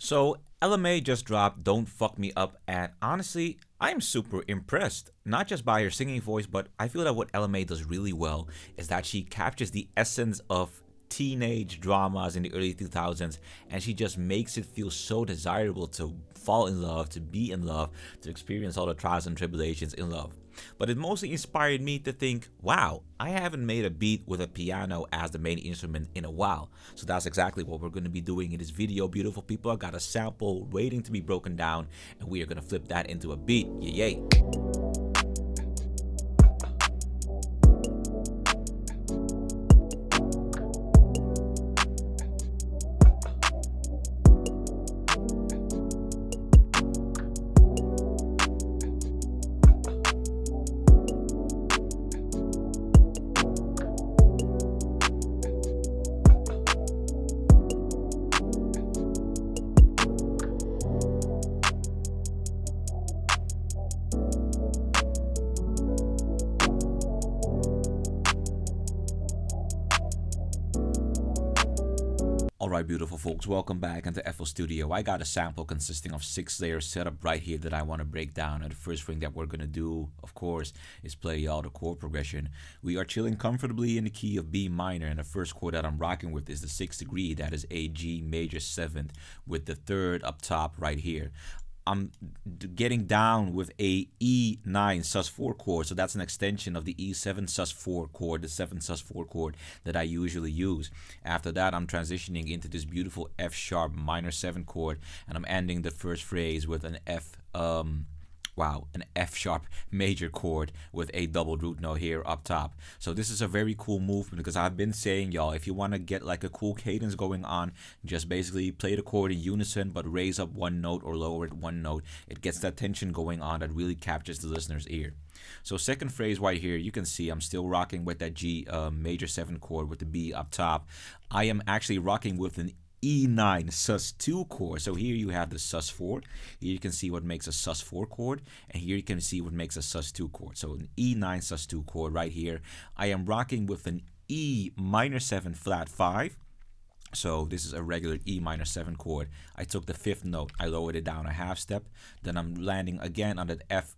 So Ella Mai just dropped Don't Fuck Me Up, and honestly, I'm super impressed. Not just by her singing voice, but I feel that what Ella Mai does really well is that she captures the essence of teenage dramas in the early 2000s, and she just makes it feel so desirable to fall in love, to be in love, to experience all the trials and tribulations in love. But it mostly inspired me to think, wow, I haven't made a beat with a piano as the main instrument in a while. So that's exactly what we're going to be doing in this video, beautiful people. I got a sample waiting to be broken down, and we are going to flip that into a beat. Yay. Alright, beautiful folks, welcome back into FL Studio. I got a sample consisting of 6 layers set up right here that I want to break down. And the first thing that we're going to do, of course, is play y'all the chord progression. We are chilling comfortably in the key of B minor, and the first chord that I'm rocking with is the 6th degree. That is a G major 7th with the 3rd up top right here. I'm getting down with a E9 sus4 chord, so that's an extension of the E7 sus4 chord, the 7 sus4 chord that I usually use. After that, I'm transitioning into this beautiful F sharp minor 7 chord, and I'm ending the first phrase with an an F sharp major chord with a double root note here up top. So this is a very cool movement because I've been saying, y'all, if you want to get like a cool cadence going on, just basically play the chord in unison but raise up one note or lower it one note. It gets that tension going on that really captures the listener's ear. So second phrase right here, you can see I'm still rocking with that G major 7 chord with the B up top. I am actually rocking with an E9 sus2 chord. So here you have the sus4. Here you can see what makes a sus4 chord, and here you can see what makes a sus2 chord. So an E9 sus2 chord right here. I am rocking with an E minor 7 flat 5. So this is a regular E minor 7 chord. I took the 5th note, I lowered it down a half step, then I'm landing again on that F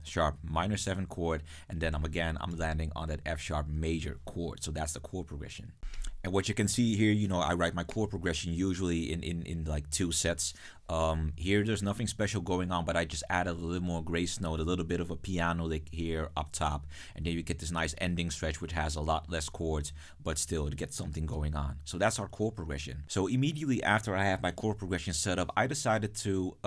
sharp minor 7 chord, and then I'm landing on that F sharp major chord. So that's the chord progression. And what you can see here, you know, I write my chord progression usually in like 2 sets. Here there's nothing special going on, but I just added a little more grace note, a little bit of a piano lick here up top, and then you get this nice ending stretch which has a lot less chords, but still it gets something going on. So that's our chord progression. So immediately after I have my chord progression set up, I decided to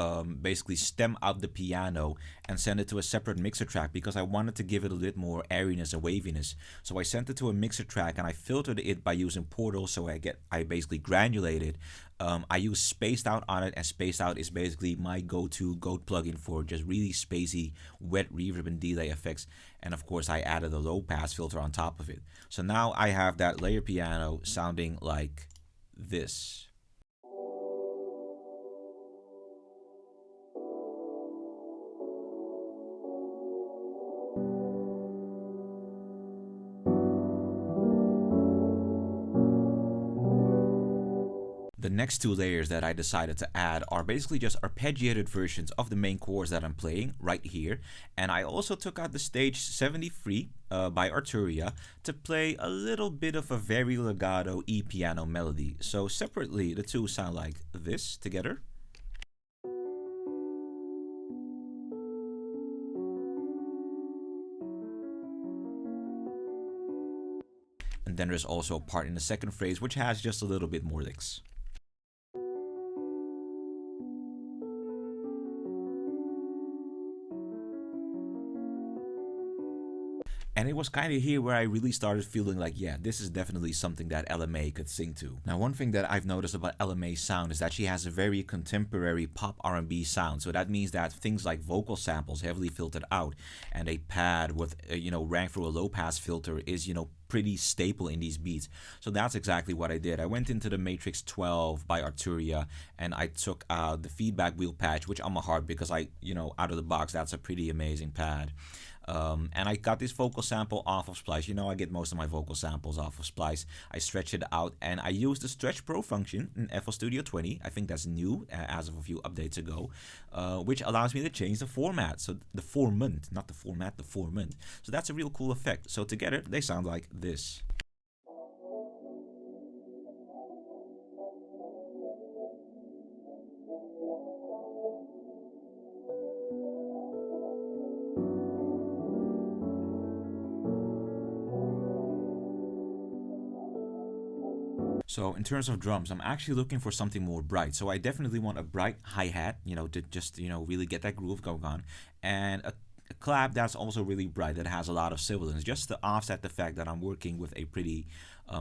basically stem out the piano and send it to a separate mixer track because I wanted to give it a bit more airiness and waviness. So I sent it to a mixer track and I filtered it by using Portal, so I basically granulated. I use Spaced Out on it, and Spaced Out is basically my go-to goat plugin for just really spacey, wet reverb and delay effects. And of course, I added a low pass filter on top of it. So now I have that layer piano sounding like this. The next 2 layers that I decided to add are basically just arpeggiated versions of the main chords that I'm playing right here. And I also took out the stage 73 by Arturia to play a little bit of a very legato E piano melody. So separately, the 2 sound like this together. And then there's also a part in the second phrase which has just a little bit more licks. And it was kind of here where I really started feeling like, yeah, this is definitely something that Ella Mai could sing to. Now, one thing that I've noticed about Ella Mai's sound is that she has a very contemporary pop R&B sound. So that means that things like vocal samples heavily filtered out and a pad with, rang through a low pass filter is, pretty staple in these beats. So that's exactly what I did. I went into the Matrix 12 by Arturia and I took out the feedback wheel patch, which I'm a hard because out of the box, that's a pretty amazing pad. And I got this vocal sample off of Splice. You know, I get most of my vocal samples off of Splice. I stretch it out, and I use the Stretch Pro function in FL Studio 20. I think that's new as of a few updates ago, which allows me to change the format. So the formant, not the format, the formant. So that's a real cool effect. So together, they sound like this. So in terms of drums, I'm actually looking for something more bright. So I definitely want a bright hi-hat, you know, to just, you know, really get that groove going on. And a clap that's also really bright, that has a lot of sibilance, just to offset the fact that I'm working with a pretty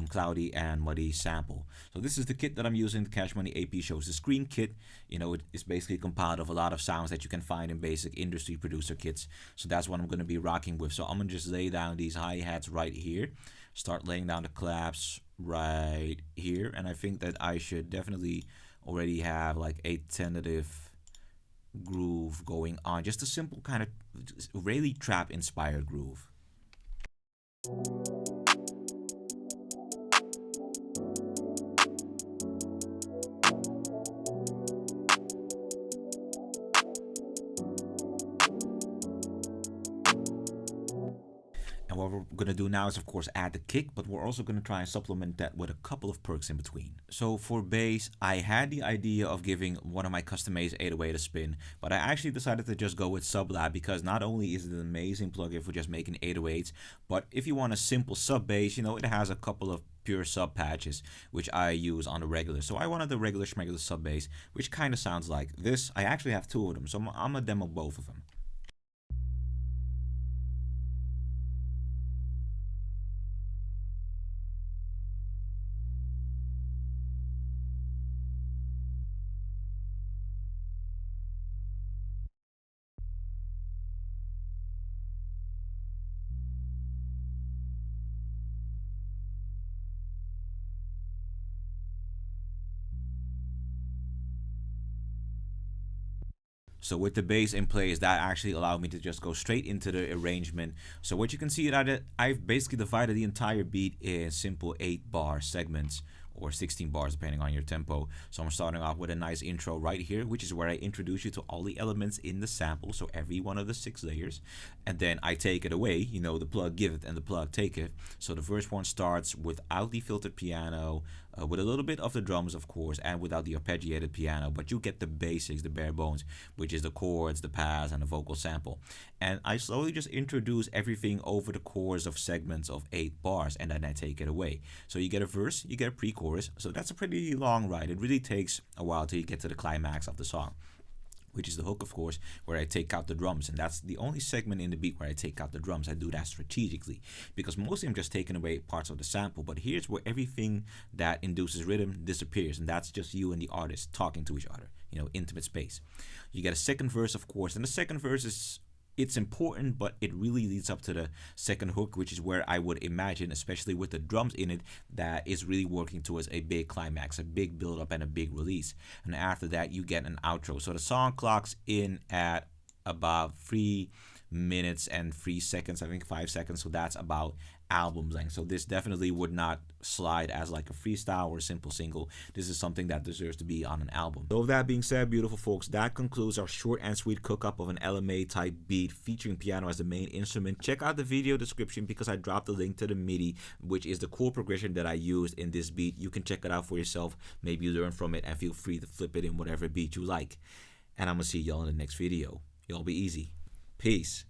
cloudy and muddy sample. So this is the kit that I'm using. The Cash Money AP shows the Screen kit. You know, it is basically compiled of a lot of sounds that you can find in basic industry producer kits. So that's what I'm going to be rocking with. So I'm going to just lay down these hi-hats right here, start laying down the claps right here, and I think that I should definitely already have like a tentative groove going on, just a simple kind of really trap inspired groove. And what we're going to do now is, of course, add the kick, but we're also going to try and supplement that with a couple of perks in between. So for bass, I had the idea of giving one of my custom-made 808 a spin, but I actually decided to just go with Sublab, because not only is it an amazing plugin for just making 808s, but if you want a simple sub bass, you know, it has a couple of pure sub patches, which I use on the regular. So I wanted the regular schmegular sub bass, which kind of sounds like this. I actually have two of them, so I'm going to demo both of them. So with the bass in place, that actually allowed me to just go straight into the arrangement. So what you can see that I've basically divided the entire beat in simple 8-bar segments, or 16 bars depending on your tempo. So I'm starting off with a nice intro right here, which is where I introduce you to all the elements in the sample, so every one of the 6 layers. And then I take it away, you know, the plug give it and the plug take it. So the first one starts without the filtered piano, with a little bit of the drums, of course, and without the arpeggiated piano, but you get the basics, the bare bones, which is the chords, the pads, and the vocal sample. And I slowly just introduce everything over the course of segments of 8 bars, and then I take it away. So you get a verse, you get a pre-chorus, so that's a pretty long ride. It really takes a while till you get to the climax of the song, which is the hook, of course, where I take out the drums. And that's the only segment in the beat where I take out the drums. I do that strategically, because mostly I'm just taking away parts of the sample, but here's where everything that induces rhythm disappears, and that's just you and the artist talking to each other, you know, intimate space. You get a second verse, of course, and the second verse is, it's important, but it really leads up to the second hook, which is where I would imagine, especially with the drums in it, that is really working towards a big climax, a big build up, and a big release. And after that, you get an outro. So the song clocks in at about 3 minutes and 3 seconds, I think 5 seconds. So that's about album length. So this definitely would not slide as like a freestyle or a simple single. This is something that deserves to be on an album. So with that being said, beautiful folks, that concludes our short and sweet cook-up of an Ella Mai Type Beat featuring piano as the main instrument. Check out the video description, because I dropped the link to the MIDI, which is the chord progression that I used in this beat. You can check it out for yourself. Maybe you learn from it, and feel free to flip it in whatever beat you like. And I'm gonna see y'all in the next video. Y'all be easy. Peace.